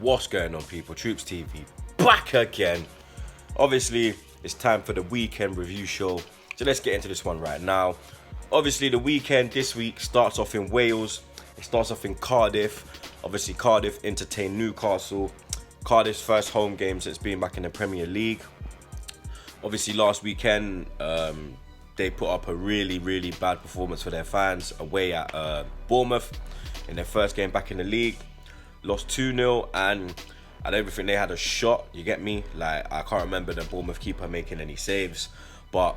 What's going on, people? Troops TV back again. Obviously, it's time for the weekend review show. So let's get into this one right now. Obviously, the weekend this week starts off in Wales. It starts off in Cardiff. Obviously, Cardiff entertain Newcastle. Cardiff's first home game since being back in the Premier League. Obviously, last weekend, they put up a really bad performance for their fans away at Bournemouth in their first game back in the league. Lost 2-0, and I don't think they had a shot, you get me? Like, I can't remember the Bournemouth keeper making any saves, but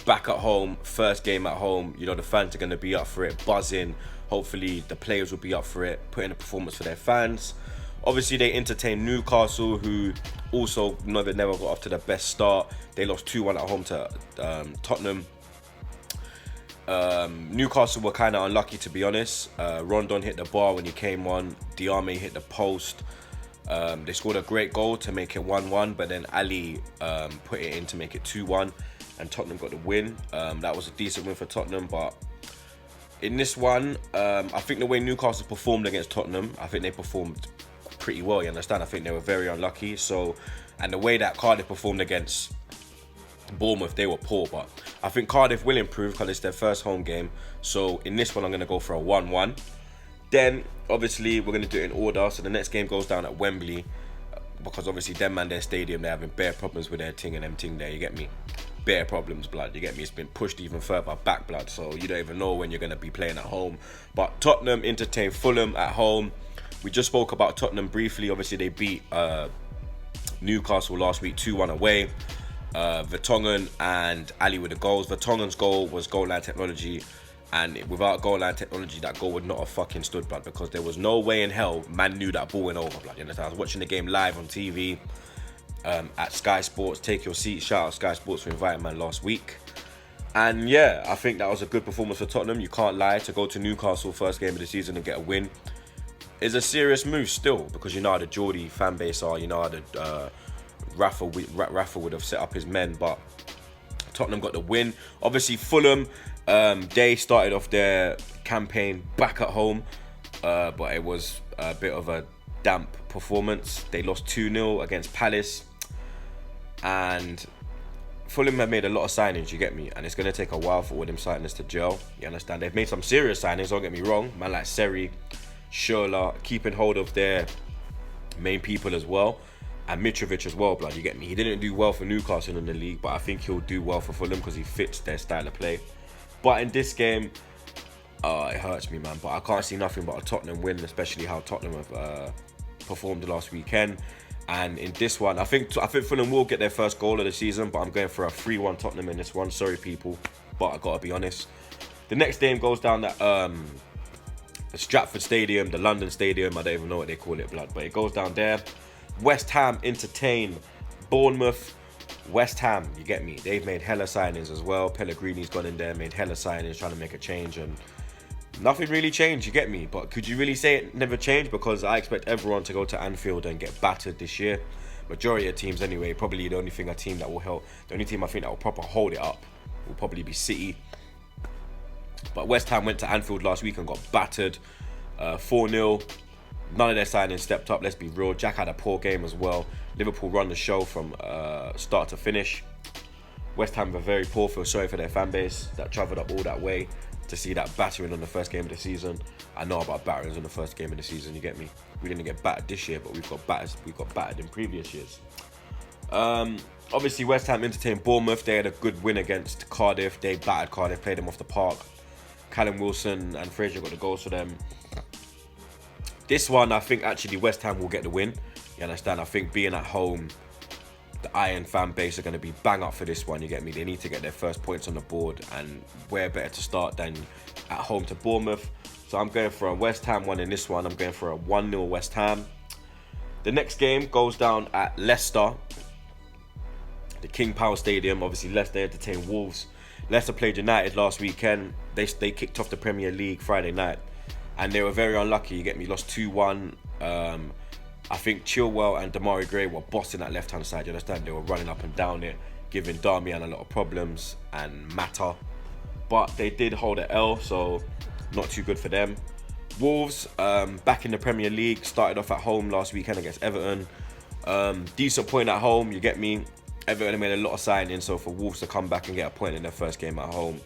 back at home, first game at home, you know, the fans are going to be up for it, buzzing. Hopefully the players will be up for it, putting a performance for their fans. Obviously, they entertained Newcastle, who also never got off to the best start. They lost 2-1 at home to Tottenham. Newcastle were kind of unlucky, to be honest. Rondon hit the bar when he came on. Diame hit the post. They scored a great goal to make it 1-1, but then Ali put it in to make it 2-1, and Tottenham got the win. That was a decent win for Tottenham, but in this one, I think the way Newcastle performed against Tottenham, I think they performed pretty well, you understand? I think they were very unlucky. So, and the way that Cardiff performed against Bournemouth, they were poor, but I think Cardiff will improve because it's their first home game. So in this one, I'm going to go for a 1-1. Then, obviously, we're going to do it in order. So the next game goes down at Wembley, because obviously them man, their stadium, they're having bare problems with their ting and them ting there, you get me? Bare problems, blood, you get me? It's been pushed even further back, blood, so you don't even know when you're going to be playing at home. But Tottenham entertain Fulham at home. We just spoke about Tottenham briefly. Obviously, they beat Newcastle last week 2-1 away. Vertonghen and Ali with the goals. Vertonghen's goal was goal line technology, and without goal line technology, that goal would not have fucking stood, blood, because there was no way in hell man knew that ball went over, blood. You understand? I was watching the game live on TV at Sky Sports. Take your seat. Shout out Sky Sports for inviting man last week. And yeah, I think that was a good performance for Tottenham. You can't lie. To go to Newcastle first game of the season and get a win is a serious move still, because you know how the Geordie fan base are. You know how the Rafa would have set up his men, but Tottenham got the win. Obviously, Fulham, they started off their campaign back at home, but it was a bit of a damp performance. They lost 2-0 against Palace, and Fulham have made a lot of signings, you get me? And it's going to take a while for all them signings to gel, you understand? They've made some serious signings, don't get me wrong. Man like Seri, Schürrle, keeping hold of their main people as well. And Mitrovic as well, blood, you get me? He didn't do well for Newcastle in the league, but I think he'll do well for Fulham because he fits their style of play. But in this game, it hurts me, man. But I can't see nothing but a Tottenham win, especially how Tottenham have performed last weekend. And in this one, I think Fulham will get their first goal of the season, but I'm going for a 3-1 Tottenham in this one. Sorry, people, but I gotta be honest. The next game goes down at the Stratford Stadium, the London Stadium. I don't even know what they call it, blood, but it goes down there. West Ham entertain Bournemouth. West Ham, you get me? They've made hella signings as well. Pellegrini's gone in there, made hella signings, trying to make a change, and nothing really changed, you get me? But could you really say it never changed? Because I expect everyone to go to Anfield and get battered this year. Majority of teams anyway. Probably the only team that will help, the only team I think that will proper hold it up will probably be City. But West Ham went to Anfield last week and got battered 4-0. None of their signings stepped up, let's be real. Jack had a poor game as well. Liverpool run the show from start to finish. West Ham were very poor. Feel sorry for their fan base that travelled up all that way to see that battering on the first game of the season. I know about batterings on the first game of the season, you get me? We didn't get battered this year, but we got battered in previous years. Obviously, West Ham entertained Bournemouth. They had a good win against Cardiff. They battered Cardiff, played them off the park. Callum Wilson and Fraser got the goals for them. This one, I think actually West Ham will get the win. You understand? I think being at home, the Iron fan base are going to be bang up for this one. You get me? They need to get their first points on the board, and where better to start than at home to Bournemouth. So I'm going for a West Ham one in this one. I'm going for a 1-0 West Ham. The next game goes down at Leicester, the King Power Stadium. Obviously, Leicester entertained Wolves. Leicester played United last weekend. They kicked off the Premier League Friday night, and they were very unlucky, you get me? Lost 2-1. I think Chilwell and Damari Gray were bossing that left-hand side, you understand? They were running up and down it, giving Darmian a lot of problems and Mata. But they did hold an L, so not too good for them. Wolves, back in the Premier League, started off at home last weekend against Everton. Decent point at home, you get me. Everton made a lot of signings, so for Wolves to come back and get a point in their first game at home,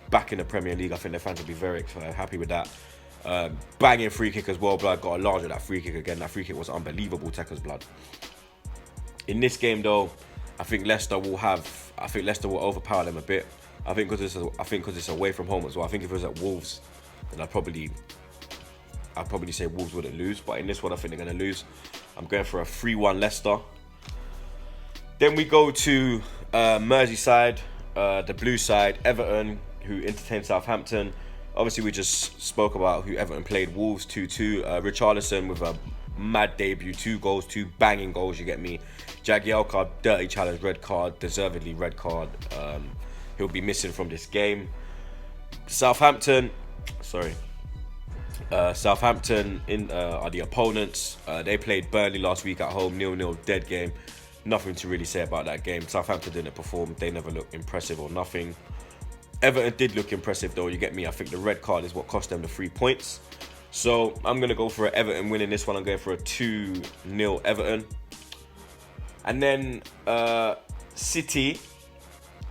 back in the Premier League, I think their fans will be very happy with that. Banging free kick as well, blood. Got a large of that free kick again. That free kick was unbelievable, Tekka's blood. In this game though, I think Leicester will overpower them a bit. I think because it's away from home as well. I think if it was at Wolves, then I'd probably say Wolves wouldn't lose. But in this one, I think they're going to lose. I'm going for a 3-1 Leicester. Then we go to Merseyside, the blue side, Everton, who entertained Southampton. Obviously, we just spoke about who Everton played. Wolves 2-2. Richarlison with a mad debut, 2 goals, 2 banging goals, you get me. Jagielka, dirty challenge, red card, deservedly red card. He'll be missing from this game. Southampton are the opponents. They played Burnley last week at home, 0-0, dead game. Nothing to really say about that game. Southampton didn't perform. They never looked impressive or nothing. Everton did look impressive though, you get me. I think the red card is what cost them the 3 points. So I'm going to go for an Everton win in this one. I'm going for a 2-0 Everton. And then City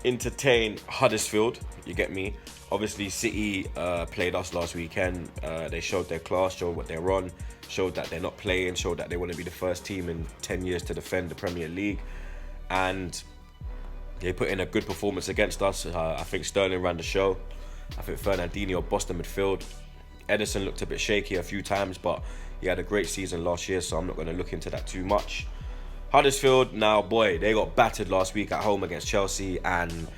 entertain Huddersfield, you get me. Obviously City played us last weekend. They showed their class, showed what they're on, showed that they're not playing, showed that they want to be the first team in 10 years to defend the Premier League. And they put in a good performance against us. I think Sterling ran the show. I think Fernandinho bossed the midfield. Ederson looked a bit shaky a few times, but he had a great season last year, so I'm not going to look into that too much. Huddersfield, now boy, they got battered last week at home against Chelsea, and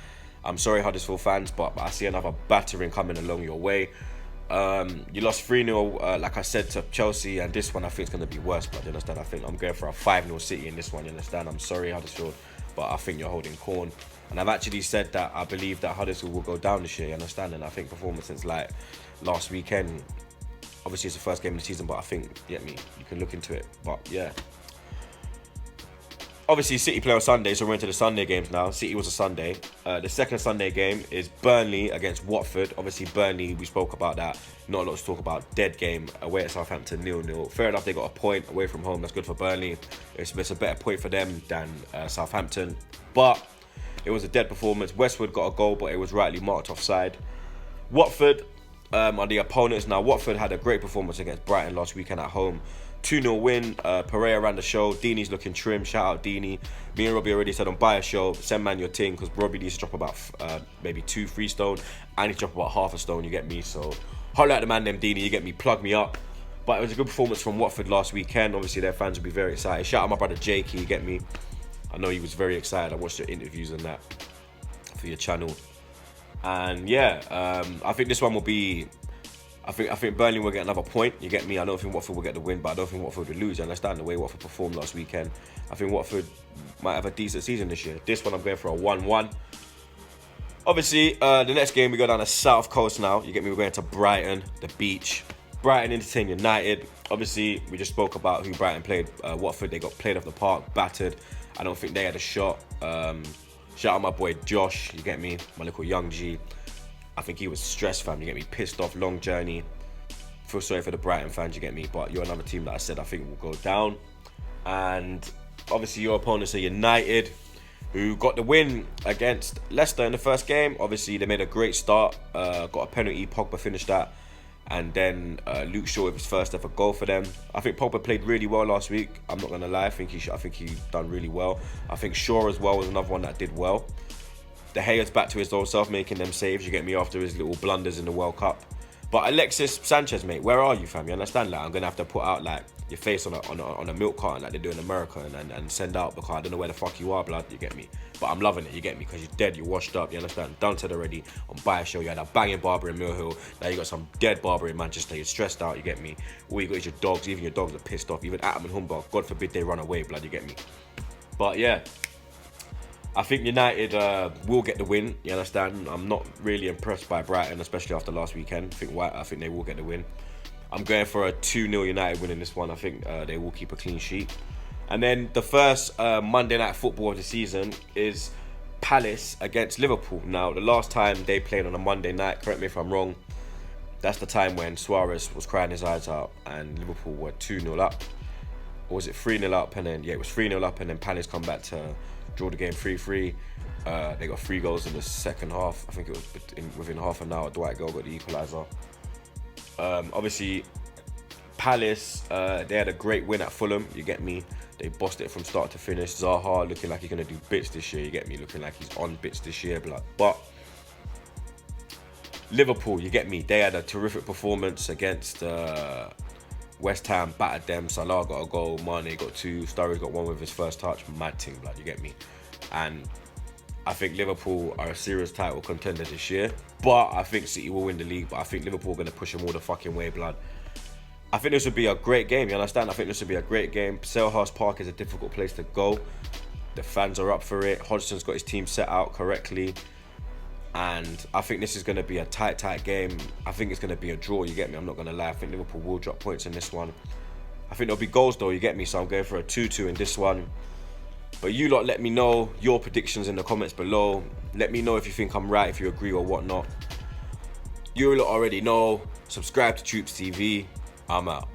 I'm sorry Huddersfield fans, but I see another battering coming along your way. You lost 3-0, like I said, to Chelsea, and this one I think is going to be worse, but you understand, I think I'm going for a 5-0 City in this one, you understand. I'm sorry Huddersfield, but I think you're holding corn. And I've actually said that I believe that Huddersfield will go down this year, you understand, and I think performances like last weekend, obviously it's the first game of the season, but I think, you can look into it, but yeah. Obviously, City play on Sunday, so we're into the Sunday games now. City was a Sunday. The second Sunday game is Burnley against Watford. Obviously, Burnley, we spoke about that. Not a lot to talk about. Dead game away at Southampton, 0-0. Fair enough, they got a point away from home. That's good for Burnley. It's a better point for them than Southampton. But it was a dead performance. Westwood got a goal, but it was rightly marked offside. Watford are the opponents. Now, Watford had a great performance against Brighton last weekend at home. 2-0 win. Pereira ran the show. Deeney's looking trim. Shout out Deeney. Me and Robbie already said on Buy a Show, send man your thing, because Robbie needs to drop about maybe 2-3 stone. I need to drop about half a stone, you get me. So holla at the man, them Deeney, you get me, plug me up. But it was a good performance from Watford last weekend. Obviously their fans will be very excited. Shout out my brother Jake, you get me. I know he was very excited. I watched your interviews and that for your channel. And yeah, I think this one will be, I think Burnley will get another point, you get me. I don't think Watford will get the win, but I don't think Watford will lose. I understand the way Watford performed last weekend. I think Watford might have a decent season this year. This one I'm going for a 1-1. Obviously, the next game we go down the south coast now. You get me, we're going to Brighton, the beach. Brighton entertain United. Obviously, we just spoke about who Brighton played. Watford, they got played off the park, battered. I don't think they had a shot. Shout out my boy Josh, you get me, my little young G. I think he was stressed, fam, you get me, pissed off, long journey. Feel sorry for the Brighton fans, you get me, but you're another team that I said I think will go down. And obviously your opponents are United, who got the win against Leicester in the first game. Obviously they made a great start, got a penalty, Pogba finished that. And then Luke Shaw with his first ever goal for them. I think Pogba played really well last week. I'm not gonna lie. I think he done really well. I think Shaw as well was another one that did well. De Gea's back to his old self, making them saves. You get me, after his little blunders in the World Cup. But Alexis Sanchez, mate, where are you, fam? You understand? Like, I'm gonna have to put out like your face on a milk carton like they do in America and send out, because I don't know where the fuck you are, blood. You get me? But I'm loving it. You get me? Because you're dead, you're washed up. You understand? Done said already on Buy a Show. You had a banging barber in Mill Hill. Now you got some dead barber in Manchester. You're stressed out. You get me? All you got is your dogs. Even your dogs are pissed off. Even Atom and Humber. God forbid they run away, blood. You get me? But yeah. I think United will get the win, you understand? I'm not really impressed by Brighton, especially after last weekend. I think they will get the win. I'm going for a 2-0 United win in this one. I think they will keep a clean sheet. And then the first Monday night football of the season is Palace against Liverpool. Now, the last time they played on a Monday night, correct me if I'm wrong, That's the time when Suarez was crying his eyes out and Liverpool were 2-0 up. Or was it 3-0 up? And then, yeah, it was 3-0 up, and then Palace come back to draw the game 3-3. They got 3 goals in the second half. I think it was within half an hour. Dwight Gale got the equaliser. Obviously, Palace, they had a great win at Fulham, you get me. They bossed it from start to finish. Zaha looking like he's going to do bits this year, you get me. Looking like he's on bits this year, blood. But Liverpool, you get me. They had a terrific performance against West Ham, battered them. Salah got a goal, Mane got 2, Sturridge got 1 with his first touch. Mad thing, blood, you get me. And I think Liverpool are a serious title contender this year. But I think City will win the league. But I think Liverpool are going to push them all the fucking way, blood. I think this would be a great game, you understand? I think this would be a great game. Selhurst Park is a difficult place to go. The fans are up for it. Hodgson's got his team set out correctly. And I think this is going to be a tight game. I think it's going to be a draw, you get me? I'm not going to lie. I think Liverpool will drop points in this one. I think there'll be goals though, you get me? So I'm going for a 2-2 in this one. But you lot, let me know your predictions in the comments below. Let me know if you think I'm right, if you agree or whatnot. You lot already know. Subscribe to Troops TV. I'm out.